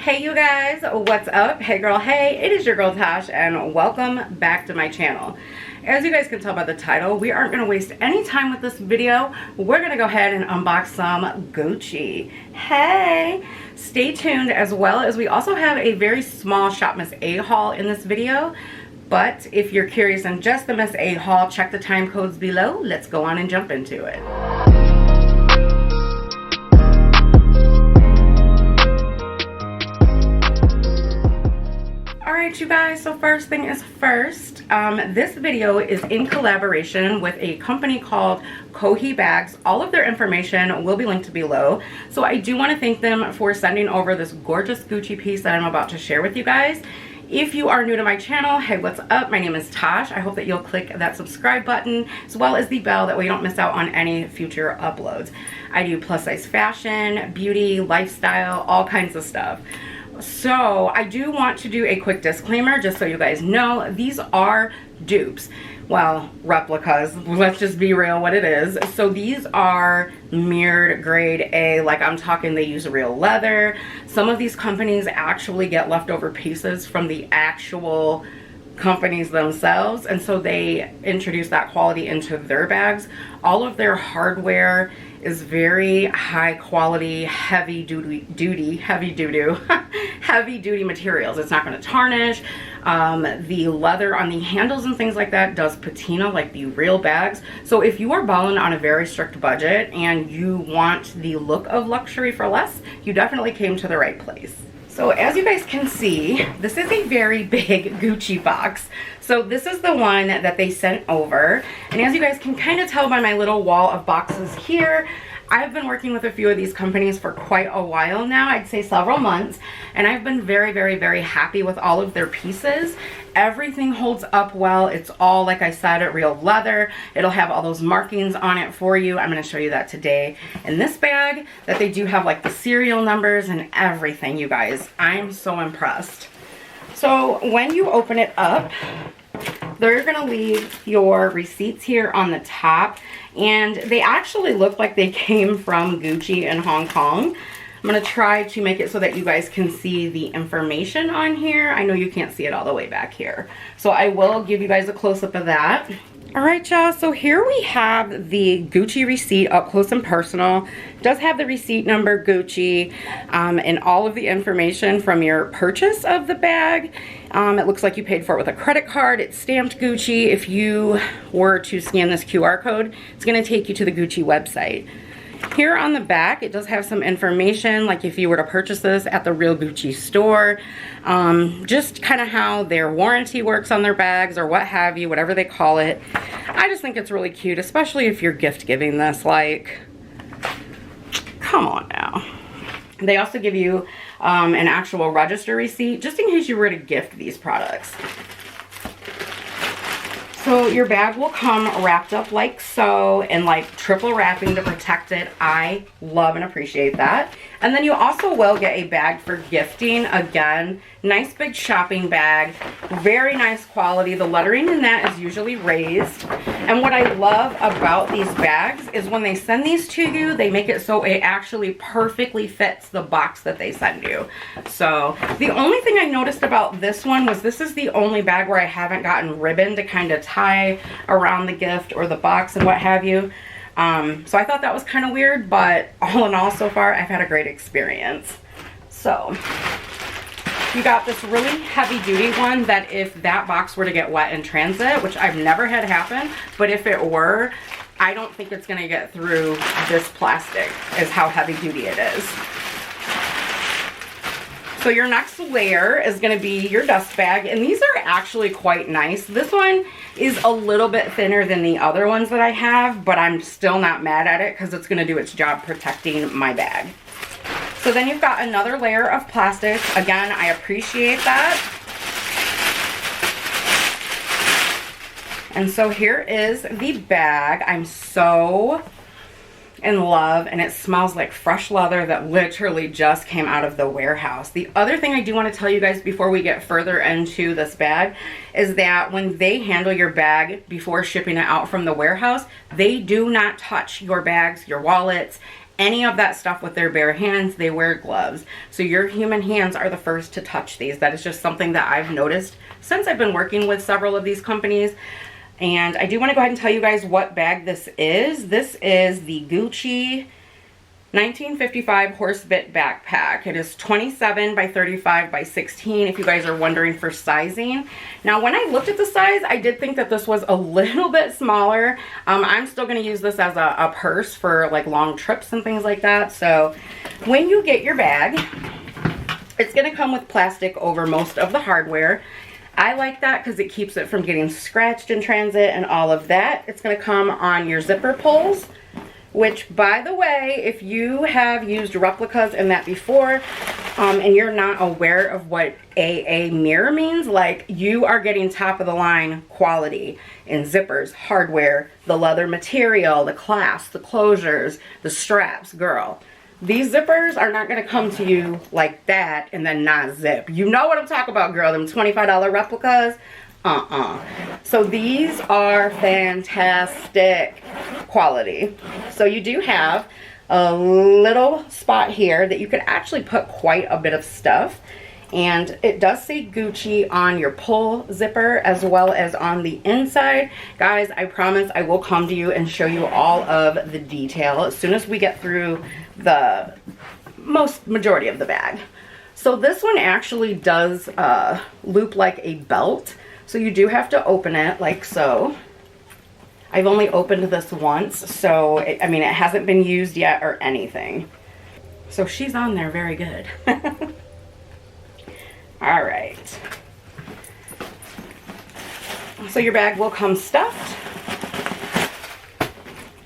Hey you guys, what's up? Hey girl, hey, it is your girl Tash and welcome back to my channel. As you guys can tell by the title, we aren't going to waste any time with this video. We're going to go ahead and unbox some Gucci. Hey! Stay tuned, as well as we also have a very small Shop Miss A haul in this video. But if you're curious on just the Miss A haul, check the time codes below. Let's go on and jump into it. Alright you guys, so first thing is first, this video is in collaboration with a company called Coee bags. All of their information will be linked below. So I do want to thank them for sending over this gorgeous Gucci piece that I'm about to share with you guys. If you are new to my channel, hey, what's up? My name is Tash. I hope that you'll click that subscribe button as well as the bell, that way you don't miss out on any future uploads. I do plus size fashion, beauty, lifestyle, all kinds of stuff. So I do want to do a quick disclaimer just so you guys know these are dupes. Well, replicas. Let's just be real what it is. So these are mirrored grade A, like I'm talking they use real leather. Some of these companies actually get leftover pieces from the actual companies themselves, and so they introduce that quality into their bags. All of their hardware is very high quality, heavy duty materials. It's not going to tarnish. The leather on the handles and things like that does patina like the real bags. So if you are balling on a very strict budget and you want the look of luxury for less, you definitely came to the right place. So as you guys can see, this is a very big Gucci box. So this is the one that they sent over. And as you guys can kind of tell by my little wall of boxes here, I've been working with a few of these companies for quite a while now, I'd say several months, and I've been very happy with all of their pieces. Everything holds up well. It's all, like I said, real leather. It'll have all those markings on it for you. I'm going to show you that today in this bag, that they do have like the serial numbers and everything, you guys. I'm so impressed. So when you open it up, they're going to leave your receipts here on the top, and they actually look like they came from Gucci in Hong Kong. I'm going to try to make it so that you guys can see the information on here. I know you can't see it all the way back here, so I will give you guys a close-up of that. Alright y'all, so here we have the Gucci receipt up close and personal. It does have the receipt number Gucci and all of the information from your purchase of the bag. It looks like you paid for it with a credit card. It's stamped Gucci. If you were to scan this QR code, it's going to take you to the Gucci website. Here on the back, it does have some information, like if you were to purchase this at the real Gucci store, just kind of how their warranty works on their bags or what have you, whatever they call it. I just think it's really cute, especially if you're gift giving this, like, come on now. They also give you an actual register receipt, just in case you were to gift these products. So your bag will come wrapped up like so, and like triple wrapping to protect it. I love and appreciate that. And then you also will get a bag for gifting. Again, nice big shopping bag, very nice quality. The lettering in that is usually raised. And what I love about these bags is when they send these to you, they make it so it actually perfectly fits the box that they send you. So the only thing I noticed about this one was this is the only bag where I haven't gotten ribbon to kind of tie around the gift or the box and what have you. So I thought that was kind of weird, but all in all, so far, I've had a great experience. So you got this really heavy duty one that if that box were to get wet in transit, which I've never had happen, but if it were, I don't think it's going to get through this plastic, is how heavy duty it is. So your next layer is going to be your dust bag, and these are actually quite nice. This one is a little bit thinner than the other ones that I have, but I'm still not mad at it because it's going to do its job protecting my bag. So then you've got another layer of plastic. Again, I appreciate that. And so here is the bag. I'm so in love, and it smells like fresh leather that literally just came out of the warehouse. The other thing I do want to tell you guys before we get further into this bag is that when they handle your bag before shipping it out from the warehouse, they do not touch your bags, your wallets, any of that stuff with their bare hands. They wear gloves. So your human hands are the first to touch these. That is just something that I've noticed since I've been working with several of these companies. And I do want to go ahead and tell you guys what bag this is. This is the Gucci 1955 HORSEBIT backpack. It is 27 by 35 by 16 if you guys are wondering for sizing. Now when I looked at the size, I did think that this was a little bit smaller. I'm still going to use this as a purse for like long trips and things like that. So when you get your bag, it's going to come with plastic over most of the hardware. I like that because it keeps it from getting scratched in transit and all of that. It's going to come on your zipper pulls, which, by the way, if you have used replicas in that before and you're not aware of what AA mirror means, like, you are getting top of the line quality in zippers, hardware, the leather material, the clasp, the closures, the straps. Girl, these zippers are not going to come to you like that and then not zip. You know what I'm talking about, girl. Them $25 replicas. So these are fantastic quality. So you do have a little spot here that you could actually put quite a bit of stuff. And it does say Gucci on your pull zipper as well as on the inside. Guys, I promise I will come to you and show you all of the detail as soon as we get through the majority of the bag. So this one actually does loop like a belt. So you do have to open it like so. I've only opened this once, so I mean, it hasn't been used yet or anything. So she's on there very good. All right. So your bag will come stuffed.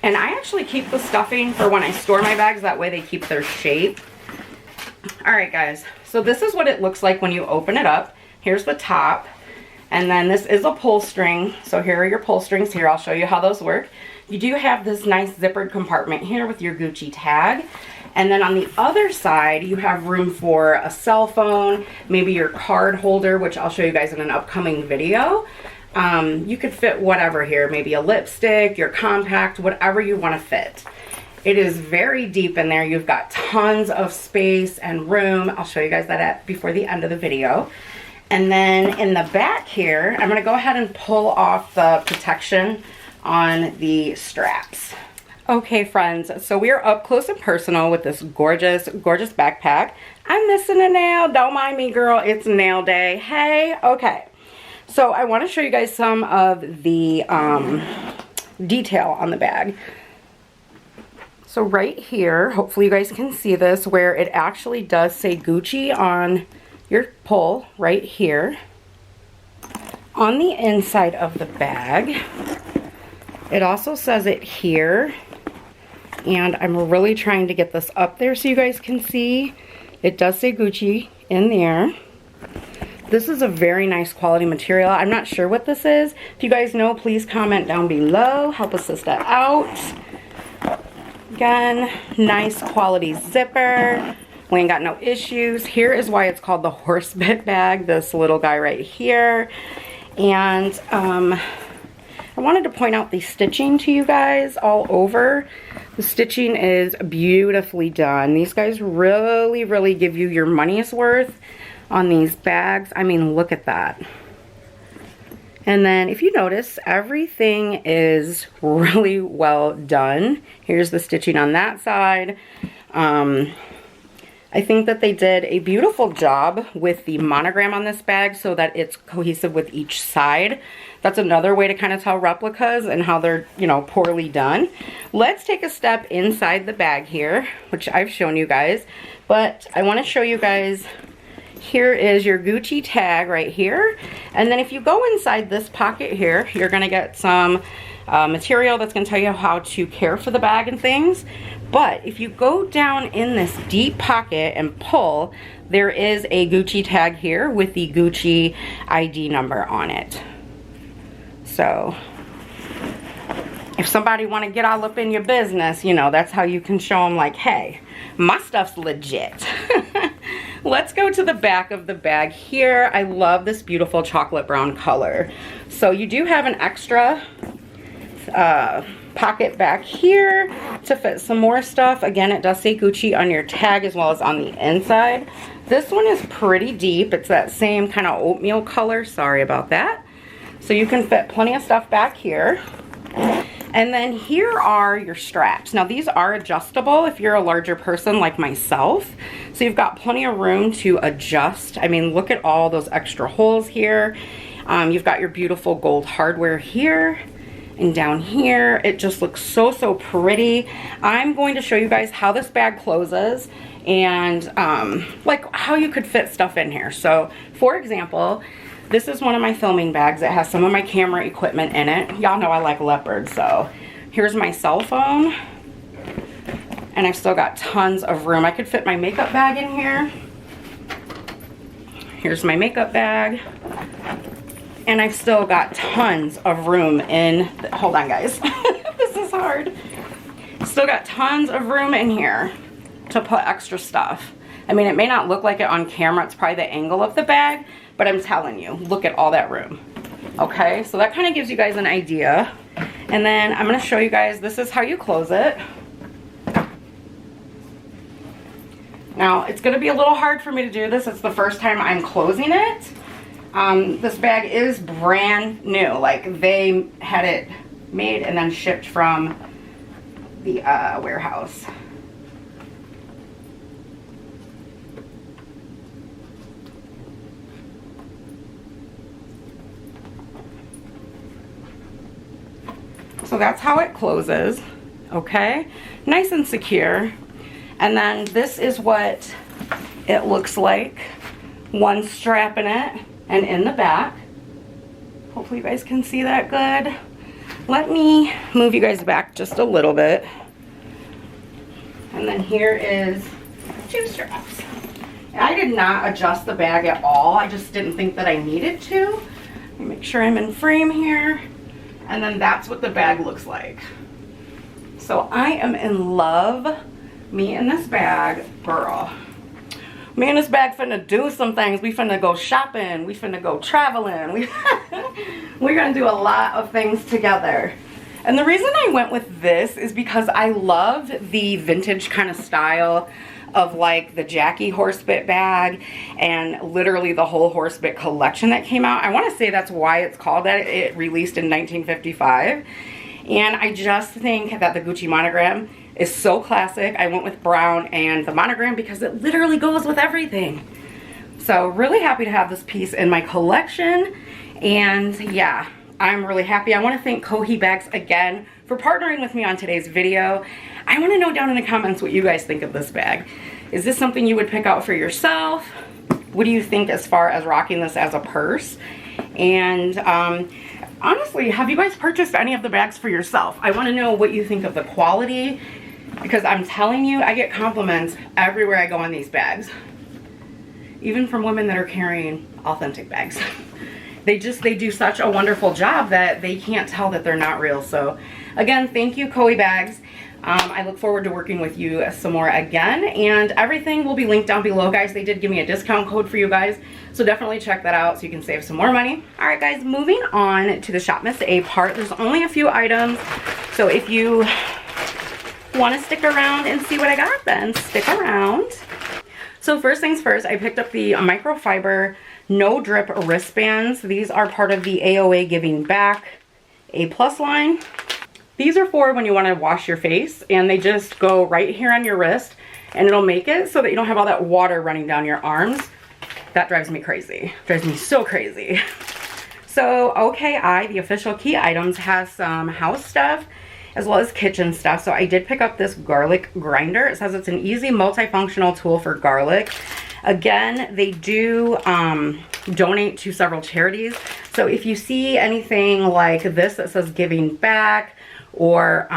And I actually keep the stuffing for when I store my bags. That way they keep their shape. All right, guys. So this is what it looks like when you open it up. Here's the top. And then this is a pull string. So here are your pull strings here. I'll show you how those work. You do have this nice zippered compartment here with your Gucci tag. And then on the other side, you have room for a cell phone, maybe your card holder, which I'll show you guys in an upcoming video. You could fit whatever here, maybe a lipstick, your compact, whatever you want to fit. It is very deep in there. You've got tons of space and room. I'll show you guys that before the end of the video. And then in the back here, I'm going to go ahead and pull off the protection on the straps. Okay, friends, so we are up close and personal with this gorgeous, gorgeous backpack. I'm missing a nail. Don't mind me, girl. It's nail day. Hey, okay. So I want to show you guys some of the detail on the bag. So right here, hopefully you guys can see this, where it actually does say Gucci on your pull right here. On the inside of the bag, it also says it here. And I'm really trying to get this up there so you guys can see. It does say Gucci in there. This is a very nice quality material. I'm not sure what this is. If you guys know, please comment down below. Help us sister out. Again, nice quality zipper. We ain't got no issues. Here is why it's called the HORSEBIT bag, this little guy right here. And I wanted to point out the stitching to you guys all over. The stitching is beautifully done. These guys really, really give you your money's worth on these bags. I mean, look at that. And then if you notice, everything is really well done. Here's the stitching on that side. I think that they did a beautiful job with the monogram on this bag so that it's cohesive with each side. That's another way to kind of tell replicas and how they're, you know, poorly done. Let's take a step inside the bag here, which I've shown you guys. But I want to show you guys, here is your Gucci tag right here. And then if you go inside this pocket here, you're going to get some material that's going to tell you how to care for the bag and things. But if you go down in this deep pocket and pull, there is a Gucci tag here with the Gucci ID number on it. So if somebody want to get all up in your business, you know, that's how you can show them, like, hey, my stuff's legit. Let's go to the back of the bag here. I love this beautiful chocolate brown color. So you do have an extra pocket back here to fit some more stuff. Again, it does say Gucci on your tag as well as on the inside. This one is pretty deep. It's that same kind of oatmeal color. Sorry about that. So you can fit plenty of stuff back here. And then here are your straps. Now these are adjustable if you're a larger person like myself. So you've got plenty of room to adjust. I mean, look at all those extra holes here. You've got your beautiful gold hardware here and down here. It just looks so, so pretty. I'm going to show you guys how this bag closes and like how you could fit stuff in here. So for example, this is one of my filming bags. It has some of my camera equipment in it. Y'all know I like leopards, so here's my cell phone. And I've still got tons of room. I could fit my makeup bag in here. Here's my makeup bag. And I've still got tons of room in, hold on guys, this is hard. Still got tons of room in here to put extra stuff. I mean, it may not look like it on camera, it's probably the angle of the bag, but I'm telling you, look at all that room. Okay, so that kind of gives you guys an idea. And then I'm gonna show you guys, this is how you close it. Now, it's gonna be a little hard for me to do this. It's the first time I'm closing it. This bag is brand new. Like, they had it made and then shipped from the warehouse. So that's how it closes, okay? Nice and secure. And then this is what it looks like. One strap in it and in the back. Hopefully you guys can see that good. Let me move you guys back just a little bit. And then here is 2 straps. I did not adjust the bag at all. I just didn't think that I needed to. Let me make sure I'm in frame here. And then that's what the bag looks like. So I am in love. Me and this bag, girl. Me and this bag finna do some things. We finna go shopping. We finna go traveling. We're gonna do a lot of things together. And the reason I went with this is because I love the vintage kind of style of like the Jackie HORSEBIT bag and literally the whole HORSEBIT collection that came out. I want to say that's why it's called that. It released in 1955. And I just think that the Gucci monogram is so classic. I went with brown and the monogram because it literally goes with everything. So really happy to have this piece in my collection. And yeah, I'm really happy. I want to thank Coee Bags again for partnering with me on today's video. I want to know down in the comments what you guys think of this bag. Is this something you would pick out for yourself? What do you think as far as rocking this as a purse? And honestly, have you guys purchased any of the bags for yourself? I want to know what you think of the quality, because I'm telling you, I get compliments everywhere I go on these bags. Even from women that are carrying authentic bags. They do such a wonderful job that they can't tell that they're not real. So again, thank you, Coee Bags. I look forward to working with you some more again, and everything will be linked down below, guys. They did give me a discount code for you guys, so definitely check that out so you can save some more money. All right, guys, moving on to the Shopmissa part. There's only a few items, so if you want to stick around and see what I got, then stick around. So first things first, I picked up the microfiber no drip wristbands. These are part of the AOA Giving Back A+ line. These are for when you want to wash your face, and they just go right here on your wrist, and it'll make it so that you don't have all that water running down your arms. That drives me crazy. Drives me so crazy. So OKI, the official key items, has some house stuff as well as kitchen stuff. So I did pick up this garlic grinder. It says it's an easy multifunctional tool for garlic. Again, they do donate to several charities. So if you see anything like this that says Giving Back or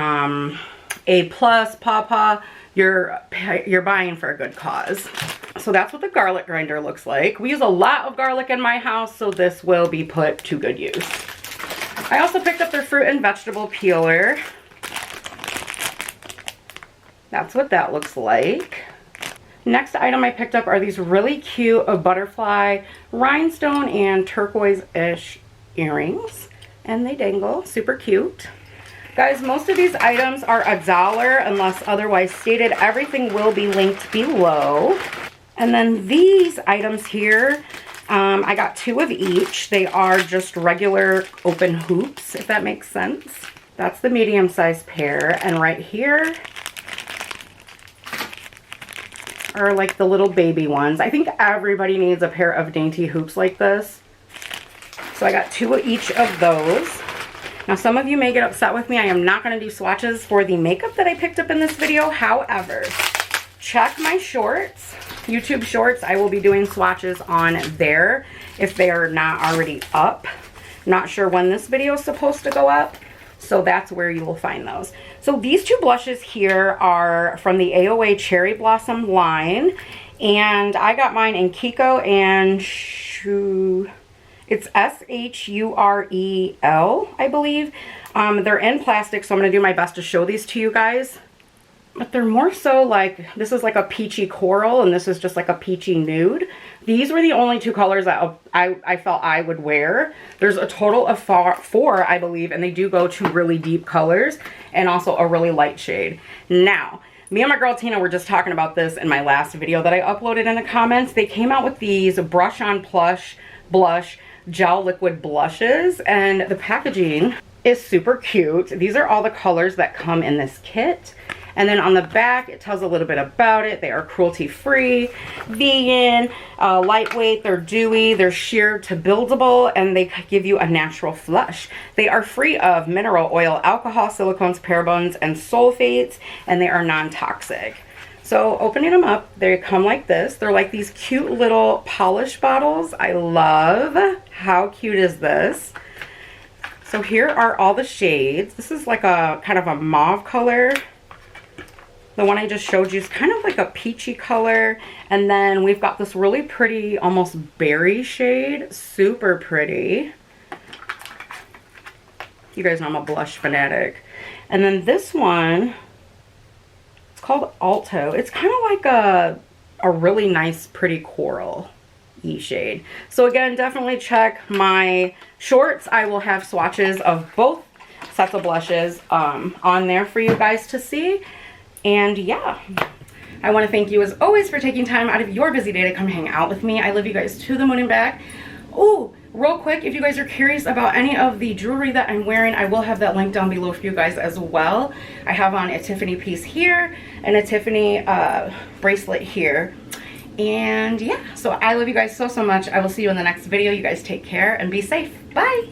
A+, Papa, you're buying for a good cause. So that's what the garlic grinder looks like. We use a lot of garlic in my house, so this will be put to good use. I also picked up their fruit and vegetable peeler. That's what that looks like. Next item I picked up are these really cute butterfly rhinestone and turquoise-ish earrings. And they dangle, super cute. Guys, most of these items are $1 unless otherwise stated. Everything will be linked below. And then these items here, I got 2 of each. They are just regular open hoops, if that makes sense. That's the medium-sized pair. And right here are like the little baby ones. I think everybody needs a pair of dainty hoops like this. So I got 2 of each of those. Now some of you may get upset with me. I am not going to do swatches for the makeup that I picked up in this video. However, check my shorts, YouTube shorts. I will be doing swatches on there if they are not already up. Not sure when this video is supposed to go up. So that's where you will find those. So these 2 blushes here are from the AOA Cherry Blossom line. And I got mine in Kiko and it's S-H-U-R-E-L, I believe. They're in plastic, so I'm going to do my best to show these to you guys. But they're more so like, this is like a peachy coral and this is just like a peachy nude. These were the only 2 colors that I felt I would wear. There's a total of 4, I believe, and they do go to really deep colors and also a really light shade. Now, me and my girl Tina were just talking about this in my last video that I uploaded in the comments. They came out with these brush on plush blush gel liquid blushes, and the packaging is super cute. These are all the colors that come in this kit. And then on the back, it tells a little bit about it. They are cruelty-free, vegan, lightweight, they're dewy, they're sheer to buildable, and they give you a natural flush. They are free of mineral oil, alcohol, silicones, parabens, and sulfates, and they are non-toxic. So opening them up, they come like this. They're like these cute little polish bottles. I love. How cute is this? So here are all the shades. This is like a kind of a mauve color. The one I just showed you is kind of like a peachy color. And then we've got this really pretty, almost berry shade. Super pretty. You guys know I'm a blush fanatic. And then this one, it's called Alto. It's kind of like a really nice, pretty coral-y shade. So again, definitely check my shorts. I will have swatches of both sets of blushes on there for you guys to see. And yeah, I want to thank you as always for taking time out of your busy day to come hang out with me. I love you guys to the moon and back. Oh, real quick, if you guys are curious about any of the jewelry that I'm wearing, I will have that link down below for you guys as well. I have on a Tiffany piece here and a Tiffany bracelet here. And yeah, so I love you guys so much. I will see you in the next video. You guys take care and be safe. Bye.